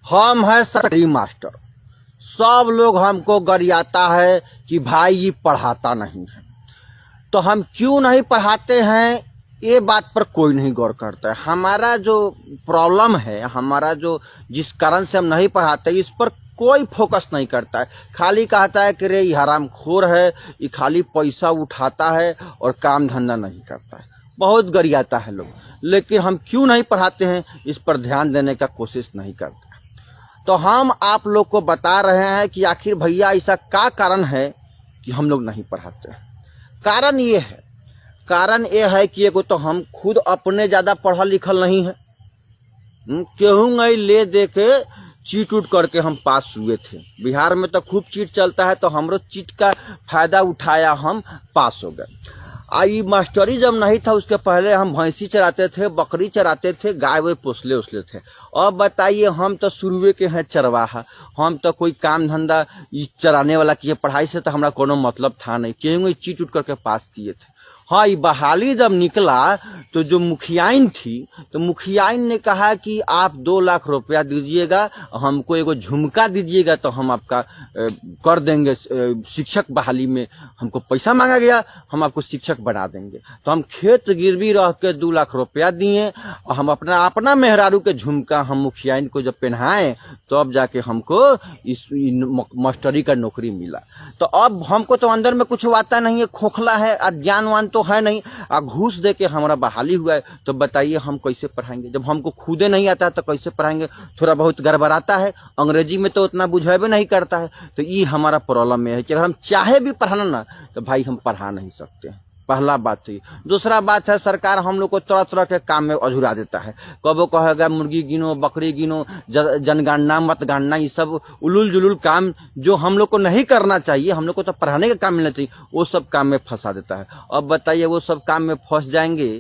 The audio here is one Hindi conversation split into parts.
हम है सरकारी मास्टर। सब लोग हमको गरियाता है कि भाई ये पढ़ाता नहीं है। तो हम क्यों नहीं पढ़ाते हैं ये बात पर कोई नहीं गौर करता है। हमारा जो प्रॉब्लम है, हमारा जो जिस कारण से हम नहीं पढ़ाते, इस पर कोई फोकस नहीं करता है। खाली कहता है कि रे ये हरामखोर है, ये खाली पैसा उठाता है और काम धंधा नहीं करता है। बहुत गरियाता है लोग, लेकिन हम क्यों नहीं पढ़ाते हैं इस पर ध्यान देने का कोशिश नहीं करते। तो हम आप लोग को बता रहे हैं कि आखिर भैया ऐसा क्या कारण है कि हम लोग नहीं पढ़ाते हैं। कारण ये है कि एगो तो हम खुद अपने ज़्यादा पढ़ा लिखल नहीं है। केहूँ नहीं ले दे के चीट उट करके हम पास हुए थे। बिहार में तो खूब चीट चलता है, तो हमरो चीट का फायदा उठाया, हम पास हो गए। आई मास्टरी जब नहीं था उसके पहले हम भैंसी चराते थे, बकरी चराते थे, गाय वे पोसले उसले थे। अब बताइए, हम तो शुरुए के हैं चरवाहा। हम तो कोई काम धंधा चराने वाला किए, पढ़ाई से तो हमारा कोनो मतलब था नहीं। क्यों चीट उट करके पास किए थे। हाँ, ये बहाली जब निकला तो जो मुखियाइन थी, तो मुखियाइन ने कहा कि आप 2 लाख रुपया दीजिएगा, हमको एगो झुमका दीजिएगा तो हम आपका कर देंगे। शिक्षक बहाली में हमको पैसा मांगा गया, हम आपको शिक्षक बना देंगे। तो हम खेत गिरवी रह के 2 लाख रुपया दिए और हम अपना मेहरारू के झुमका हम मुखियाइन को जब पहनाए, तो अब जाके हमको इस मास्टरी का नौकरी मिला। तो अब हमको तो अंदर में कुछ आता नहीं है, खोखला है, अज्ञानवान तो है नहीं, घूस दे के हमारा बहाली हुआ है। तो बताइए हम कैसे पढ़ाएंगे जब हमको खुदे नहीं आता है, तो कैसे पढ़ाएंगे। थोड़ा बहुत गड़बड़ाता है, अंग्रेजी में तो उतना बुझेबे नहीं करता है। तो ये हमारा प्रॉब्लम में है कि अगर हम चाहे भी पढ़ाना ना, तो भाई हम पढ़ा नहीं सकते हैं। पहला बात तो ये। दूसरा बात है, सरकार हम लोग को तरह तरह के काम में अझुरा देता है। कबो कहेगा मुर्गी गिनो, बकरी गिनो, जनगणना मतगणना, ये सब उलूल जुलूल काम जो हम लोग को नहीं करना चाहिए, हम लोग को तो पढ़ाने का काम मिलना चाहिए, वो सब काम में फंसा देता है। अब बताइए, वो सब काम में फंस जाएंगे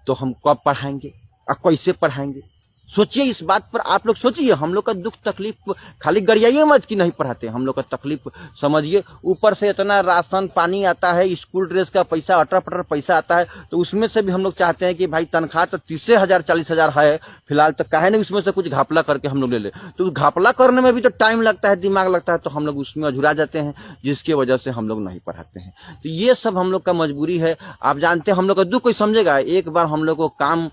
तो हम कब पढ़ाएंगे और कैसे पढ़ाएंगे। सोचिए इस बात पर, आप लोग सोचिए। हम लोग का दुख तकलीफ खाली गरियाइए मत कि नहीं पढ़ाते, हम लोग का तकलीफ समझिए। ऊपर से इतना राशन पानी आता है, स्कूल ड्रेस का पैसा, अटर पटर पैसा आता है, तो उसमें से भी हम लोग चाहते हैं कि भाई तनख्वाह तो 30,000 40,000 है फिलहाल, तो काहे नहीं उसमें से कुछ घापला करके हम लोग ले ले। तो घापला करने में भी तो टाइम लगता है, दिमाग लगता है, तो हम लोग उसमें अझुरा जाते हैं, जिसकी वजह से हम लोग नहीं पढ़ाते हैं। तो ये सब हम लोग का मजबूरी है। आप जानते हैं हम लोग का दुख कोई समझेगा। एक बार हम लोग को काम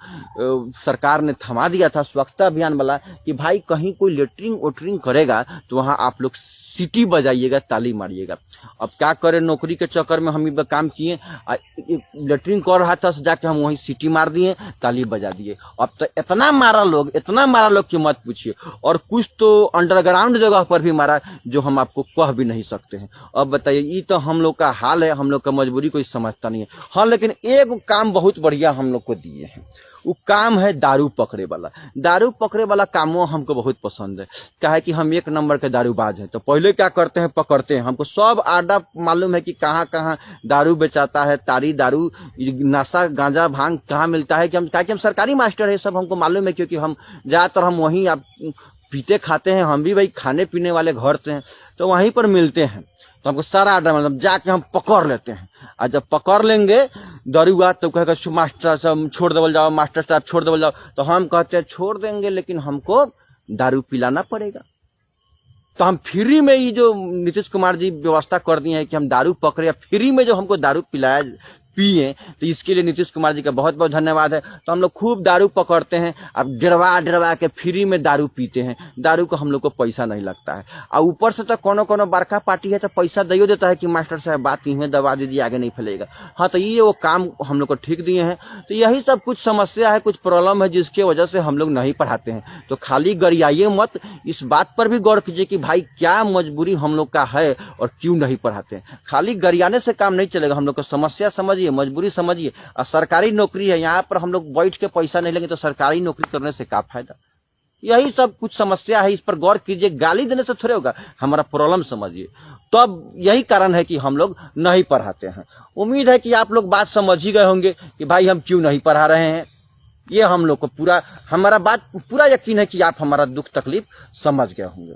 सरकार ने थमा दिया था, स्वच्छता अभियान वाला, कि भाई कहीं कोई लेटरिंग वोटरिंग करेगा तो वहां आप लोग सीटी बजाइएगा, ताली मारिएगा। अब क्या करें, नौकरी के चक्कर में हम काम किए, लेटरिंग कर रहा था, जाके हम वहीं सीटी मार दिए, ताली बजा दिए। अब तो इतना मारा लोग कि मत पूछिए। और कुछ तो अंडरग्राउंड जगह पर भी मारा जो हम आपको कह भी नहीं सकते हैं। अब बताइए, ये तो हम लोग का हाल है, हम लोग का मजबूरी कोई समझता नहीं है। हाँ, लेकिन एक काम बहुत बढ़िया हम लोग को दिए हैं, वो काम है दारू पकड़े वाला। दारू पकड़े वाला कामों हमको बहुत पसंद है। क्या है कि हम 1 नंबर के दारूबाज हैं। तो पहले क्या करते हैं, पकड़ते हैं। हमको सब आडा मालूम है कि कहाँ कहाँ दारू बेचाता है, तारी दारू, नशा, गांजा, भांग कहाँ मिलता है। कि हम सरकारी मास्टर है, सब हमको मालूम है, क्योंकि हम ज़्यादातर हम वहीं आप पीते खाते हैं। हम भी भाई खाने पीने वाले घर से हैं, तो वहीं पर मिलते हैं। तो हमको सारा आर्डर मतलब जाके हम पकड़ लेते हैं। और जब पकड़ लेंगे दरुआ, तो कहेगा मास्टर साहब छोड़ देवल जाओ, मास्टर साहब छोड़ देवल जाओ। तो हम कहते हैं छोड़ देंगे, लेकिन हमको दारू पिलाना पड़ेगा। तो हम फ्री में, ये जो नीतीश कुमार जी व्यवस्था कर दिए हैं कि हम दारू पकड़े, फ्री में जो हमको दारू पिलाया पिए, तो इसके लिए नीतीश कुमार जी का बहुत बहुत धन्यवाद है। तो हम लोग खूब दारू पकड़ते हैं, अब डरवा के फ्री में दारू पीते हैं। दारू को हम लोग को पैसा नहीं लगता है। और ऊपर से तो कोनो बड़का पार्टी है तो पैसा दियो देता है कि मास्टर साहब बात इन्हें दबा दीजिए, आगे नहीं फैलेगा। हाँ, तो ये वो काम हम लोग को ठीक दिए हैं। तो यही सब कुछ समस्या है, कुछ प्रॉब्लम है, जिसके वजह से हम लोग नहीं पढ़ाते हैं। तो खाली गरियाइए मत, इस बात पर भी गौर कीजिए कि भाई क्या मजबूरी हम लोग का है और क्यों नहीं पढ़ाते हैं। खाली गरियाने से काम नहीं चलेगा, हम लोग को समस्या समझिए, मजबूरी समझिए। और सरकारी नौकरी है, यहाँ पर हम लोग बैठ के पैसा नहीं लेंगे तो सरकारी नौकरी करने से क्या फायदा। यही सब कुछ समस्या है, इस पर गौर कीजिए। गाली देने से थोड़े होगा, हमारा प्रॉब्लम समझिए। तो अब यही कारण है कि हम लोग नहीं पढ़ाते हैं। उम्मीद है कि आप लोग बात समझ ही गए होंगे कि भाई हम क्यों नहीं पढ़ा रहे हैं। ये हम लोग को पूरा, हमारा बात पूरा यकीन है कि आप हमारा दुख तकलीफ समझ गए होंगे।